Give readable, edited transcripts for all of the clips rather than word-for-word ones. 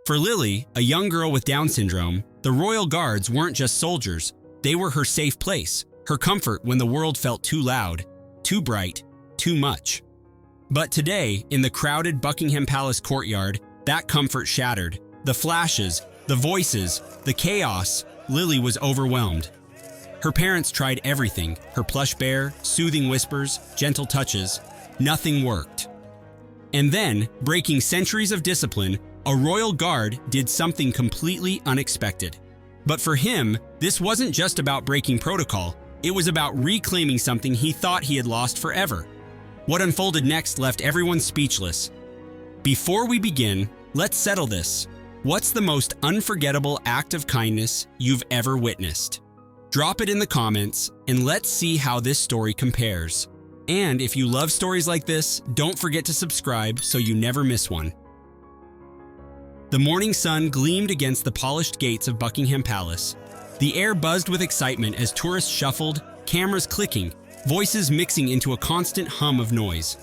For Lily, a young girl with Down syndrome, the royal guards weren't just soldiers. They were her safe place, her comfort when the world felt too loud, too bright, too much. But today, in the crowded Buckingham Palace courtyard, that comfort shattered. The flashes, the voices, the chaos, Lily was overwhelmed. Her parents tried everything, her plush bear, soothing whispers, gentle touches. Nothing worked. And then, breaking centuries of discipline, a royal guard did something completely unexpected. But for him, this wasn't just about breaking protocol. It was about reclaiming something he thought he had lost forever. What unfolded next left everyone speechless. Before we begin, let's settle this. What's the most unforgettable act of kindness you've ever witnessed? Drop it in the comments, and let's see how this story compares. And if you love stories like this, don't forget to subscribe so you never miss one. The morning sun gleamed against the polished gates of Buckingham Palace. The air buzzed with excitement as tourists shuffled, cameras clicking, voices mixing into a constant hum of noise.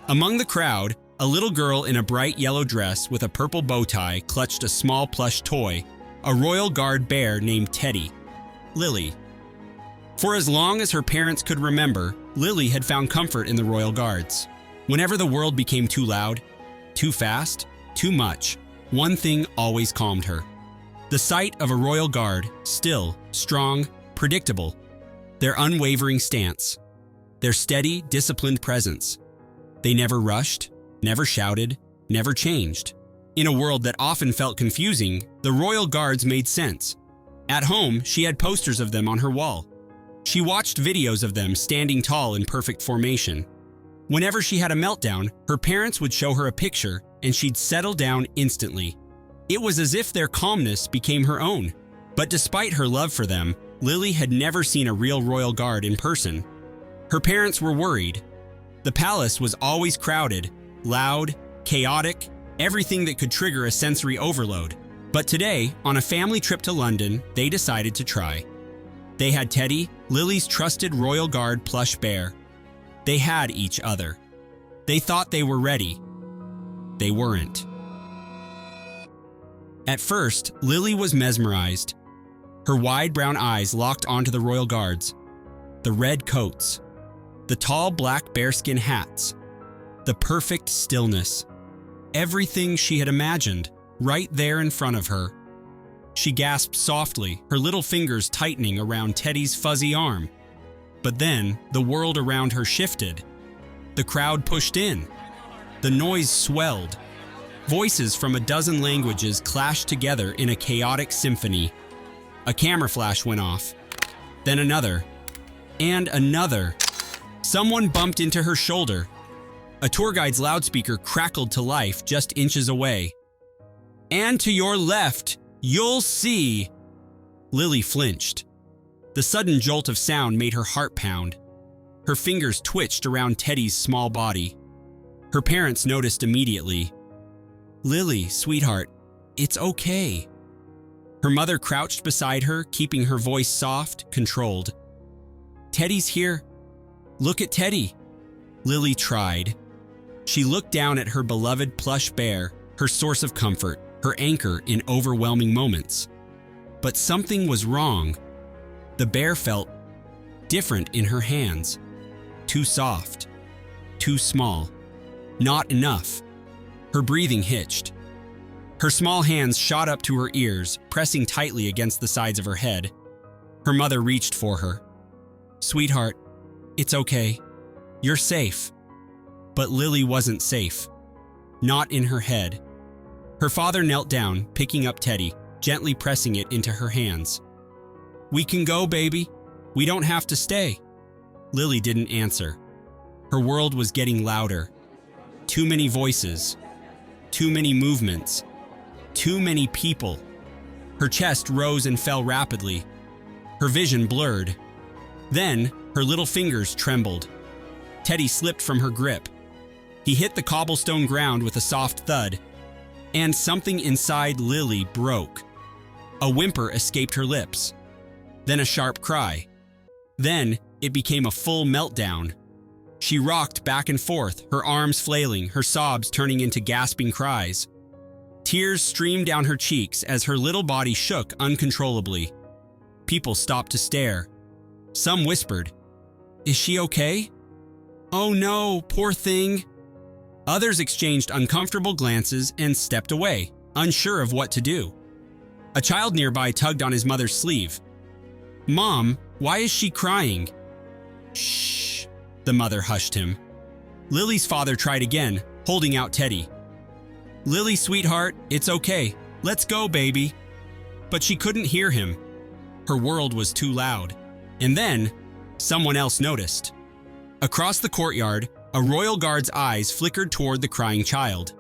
Among the crowd, a little girl in a bright yellow dress with a purple bow tie clutched a small plush toy, a royal guard bear named Teddy. Lily. For as long as her parents could remember, Lily had found comfort in the royal guards. Whenever the world became too loud, too fast, too much, one thing always calmed her. The sight of a royal guard, still, strong, predictable. Their unwavering stance. Their steady, disciplined presence. They never rushed, never shouted, never changed. In a world that often felt confusing, the royal guards made sense. At home, she had posters of them on her wall. She watched videos of them standing tall in perfect formation. Whenever she had a meltdown, her parents would show her a picture and she'd settle down instantly. It was as if their calmness became her own. But despite her love for them, Lily had never seen a real royal guard in person. Her parents were worried. The palace was always crowded, loud, chaotic, everything that could trigger a sensory overload. But today, on a family trip to London, they decided to try. They had Teddy, Lily's trusted royal guard plush bear. They had each other. They thought they were ready. They weren't. At first, Lily was mesmerized. Her wide brown eyes locked onto the royal guards. The red coats. The tall black bearskin hats. The perfect stillness. Everything she had imagined, right there in front of her. She gasped softly, her little fingers tightening around Teddy's fuzzy arm. But then, the world around her shifted. The crowd pushed in. The noise swelled. Voices from a dozen languages clashed together in a chaotic symphony. A camera flash went off. Then another. And another. Someone bumped into her shoulder. A tour guide's loudspeaker crackled to life just inches away. "And to your left, you'll see." Lily flinched. The sudden jolt of sound made her heart pound. Her fingers twitched around Teddy's small body. Her parents noticed immediately. "Lily, sweetheart, it's okay." Her mother crouched beside her, keeping her voice soft, controlled. "Teddy's here. Look at Teddy." Lily tried. She looked down at her beloved plush bear, her source of comfort, her anchor in overwhelming moments. But something was wrong. The bear felt different in her hands. Too soft. Too small. Not enough. Her breathing hitched. Her small hands shot up to her ears, pressing tightly against the sides of her head. Her mother reached for her. "Sweetheart, it's okay. You're safe." But Lily wasn't safe. Not in her head. Her father knelt down, picking up Teddy, gently pressing it into her hands. "We can go, baby. We don't have to stay." Lily didn't answer. Her world was getting louder. Too many voices. Too many movements. Too many people. Her chest rose and fell rapidly. Her vision blurred. Then, her little fingers trembled. Teddy slipped from her grip. He hit the cobblestone ground with a soft thud. And something inside Lily broke. A whimper escaped her lips. Then a sharp cry. Then, it became a full meltdown. She rocked back and forth, her arms flailing, her sobs turning into gasping cries. Tears streamed down her cheeks as her little body shook uncontrollably. People stopped to stare. Some whispered, "Is she okay? Oh no, poor thing." Others exchanged uncomfortable glances and stepped away, unsure of what to do. A child nearby tugged on his mother's sleeve. "Mom, why is she crying?" "Shh," the mother hushed him. Lily's father tried again, holding out Teddy. "Lily, sweetheart, it's okay. Let's go, baby." But she couldn't hear him. Her world was too loud. And then, someone else noticed. Across the courtyard, a royal guard's eyes flickered toward the crying child.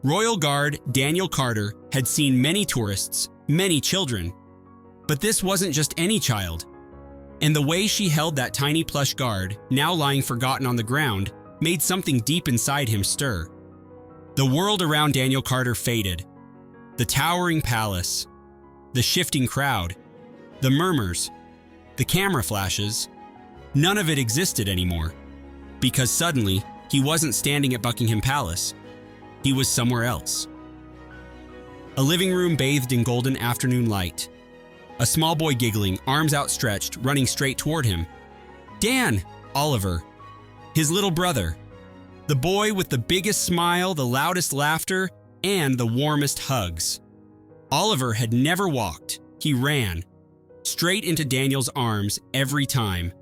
Royal Guard Daniel Carter had seen many tourists, many children. But this wasn't just any child. And the way she held that tiny plush guard, now lying forgotten on the ground, made something deep inside him stir. The world around Daniel Carter faded. The towering palace, the shifting crowd, the murmurs, the camera flashes, none of it existed anymore. Because suddenly, he wasn't standing at Buckingham Palace. He was somewhere else. A living room bathed in golden afternoon light. A small boy giggling, arms outstretched, running straight toward him. Dan! Oliver. His little brother. The boy with the biggest smile, the loudest laughter, and the warmest hugs. Oliver had never walked. He ran. Straight into Daniel's arms every time.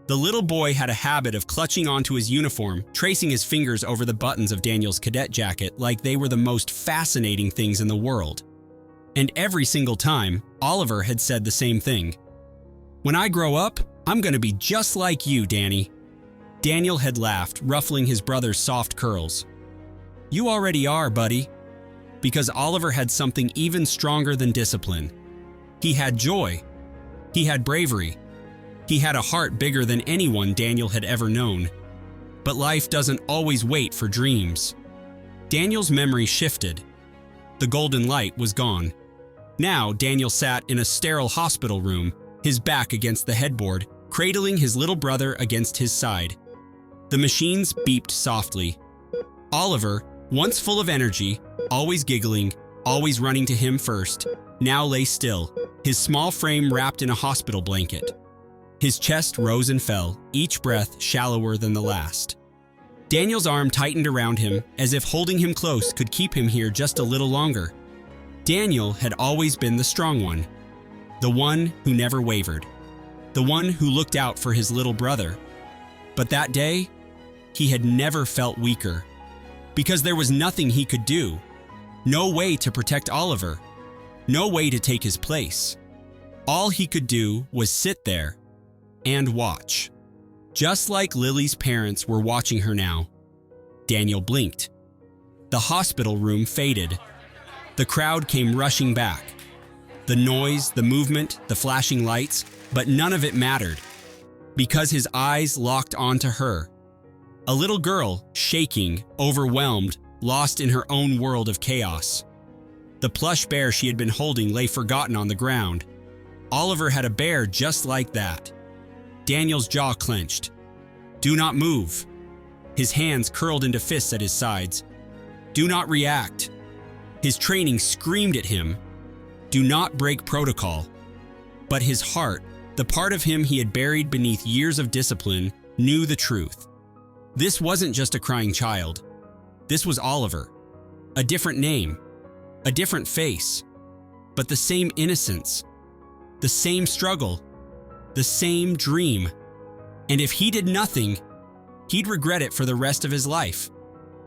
The little boy had a habit of clutching onto his uniform, tracing his fingers over the buttons of Daniel's cadet jacket like they were the most fascinating things in the world. And every single time, Oliver had said the same thing. "When I grow up, I'm going to be just like you, Danny." Daniel had laughed, ruffling his brother's soft curls. "You already are, buddy." Because Oliver had something even stronger than discipline. He had joy. He had bravery. He had a heart bigger than anyone Daniel had ever known. But life doesn't always wait for dreams. Daniel's memory shifted. The golden light was gone. Now Daniel sat in a sterile hospital room, his back against the headboard, cradling his little brother against his side. The machines beeped softly. Oliver, once full of energy, always giggling, always running to him first, now lay still, his small frame wrapped in a hospital blanket. His chest rose and fell, each breath shallower than the last. Daniel's arm tightened around him, as if holding him close could keep him here just a little longer. Daniel had always been the strong one, the one who never wavered, the one who looked out for his little brother. But that day, he had never felt weaker, because there was nothing he could do, no way to protect Oliver, no way to take his place. All he could do was sit there and watch. Just like Lily's parents were watching her now. Daniel blinked. The hospital room faded. The crowd came rushing back. The noise, the movement, the flashing lights, but none of it mattered, because his eyes locked onto her. A little girl, shaking, overwhelmed, lost in her own world of chaos. The plush bear she had been holding lay forgotten on the ground. Oliver had a bear just like that. Daniel's jaw clenched. "Do not move." His hands curled into fists at his sides. "Do not react." His training screamed at him. "Do not break protocol." But his heart, the part of him he had buried beneath years of discipline, knew the truth. This wasn't just a crying child. This was Oliver. A different name, a different face, but the same innocence, the same struggle, the same dream. And if he did nothing, he'd regret it for the rest of his life.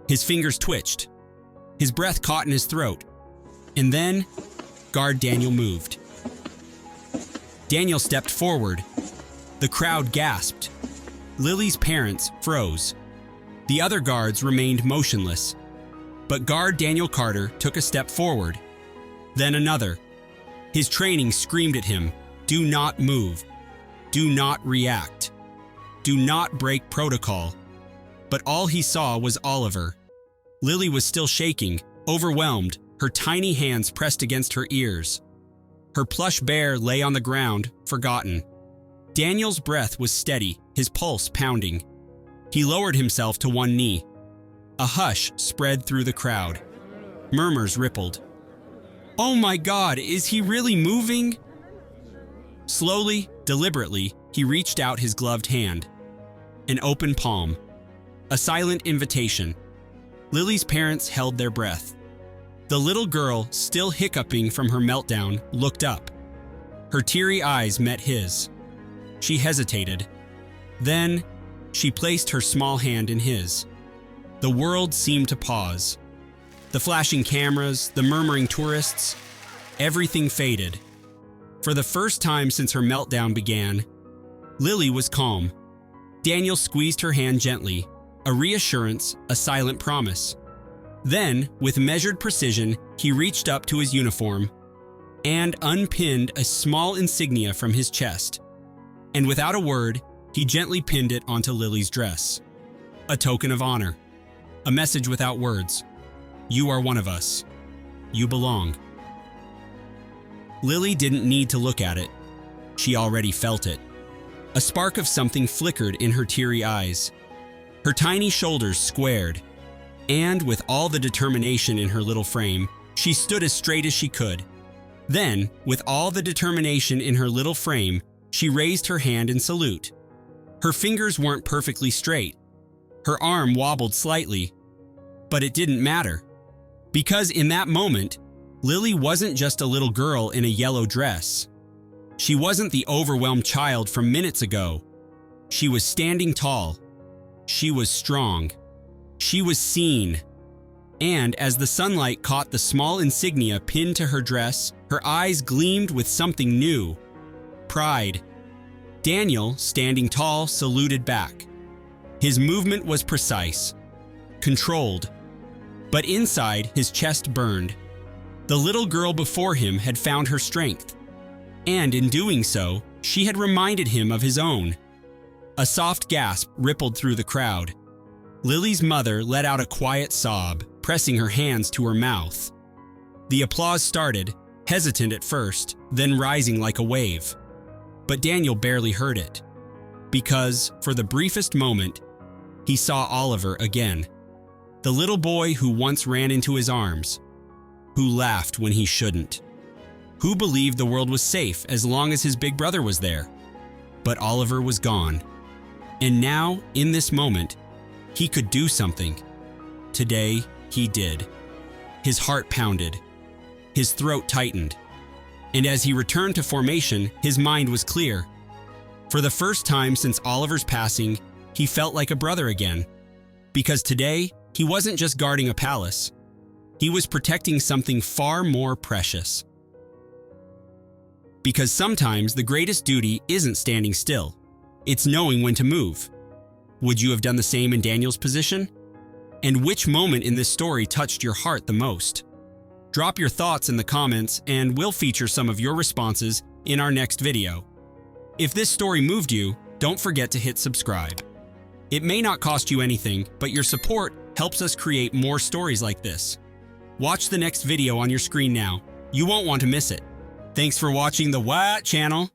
His fingers twitched. His breath caught in his throat. And then, Guard Daniel moved. Daniel stepped forward. The crowd gasped. Lily's parents froze. The other guards remained motionless. But Guard Daniel Carter took a step forward. Then another. His training screamed at him, "Do not move. Do not react. Do not break protocol." But all he saw was Oliver. Lily was still shaking, overwhelmed, her tiny hands pressed against her ears. Her plush bear lay on the ground, forgotten. Daniel's breath was steady, his pulse pounding. He lowered himself to one knee. A hush spread through the crowd. Murmurs rippled. "Oh my God, is he really moving?" Slowly, deliberately, he reached out his gloved hand. An open palm. A silent invitation. Lily's parents held their breath. The little girl, still hiccuping from her meltdown, looked up. Her teary eyes met his. She hesitated. Then, she placed her small hand in his. The world seemed to pause. The flashing cameras, the murmuring tourists, everything faded. For the first time since her meltdown began, Lily was calm. Daniel squeezed her hand gently, a reassurance, a silent promise. Then, with measured precision, he reached up to his uniform and unpinned a small insignia from his chest. And without a word, he gently pinned it onto Lily's dress. A token of honor. A message without words. You are one of us. You belong. Lily didn't need to look at it. She already felt it. A spark of something flickered in her teary eyes. Her tiny shoulders squared, and with all the determination in her little frame, she stood as straight as she could. Then, with all the determination in her little frame, she raised her hand in salute. Her fingers weren't perfectly straight. Her arm wobbled slightly. But it didn't matter. Because in that moment, Lily wasn't just a little girl in a yellow dress. She wasn't the overwhelmed child from minutes ago. She was standing tall. She was strong. She was seen. And as the sunlight caught the small insignia pinned to her dress, her eyes gleamed with something new. Pride. Daniel, standing tall, saluted back. His movement was precise, controlled. But inside, his chest burned. The little girl before him had found her strength. And in doing so, she had reminded him of his own. A soft gasp rippled through the crowd. Lily's mother let out a quiet sob, pressing her hands to her mouth. The applause started, hesitant at first, then rising like a wave. But Daniel barely heard it. Because, for the briefest moment, he saw Oliver again. The little boy who once ran into his arms. Who laughed when he shouldn't. Who believed the world was safe as long as his big brother was there. But Oliver was gone. And now, in this moment, he could do something. Today, he did. His heart pounded. His throat tightened. And as he returned to formation, his mind was clear. For the first time since Oliver's passing, he felt like a brother again. Because today, he wasn't just guarding a palace. He was protecting something far more precious. Because sometimes the greatest duty isn't standing still. It's knowing when to move. Would you have done the same in Daniel's position? And which moment in this story touched your heart the most? Drop your thoughts in the comments and we'll feature some of your responses in our next video. If this story moved you, don't forget to hit subscribe. It may not cost you anything, but your support helps us create more stories like this. Watch the next video on your screen now. You won't want to miss it. Thanks for watching the What channel.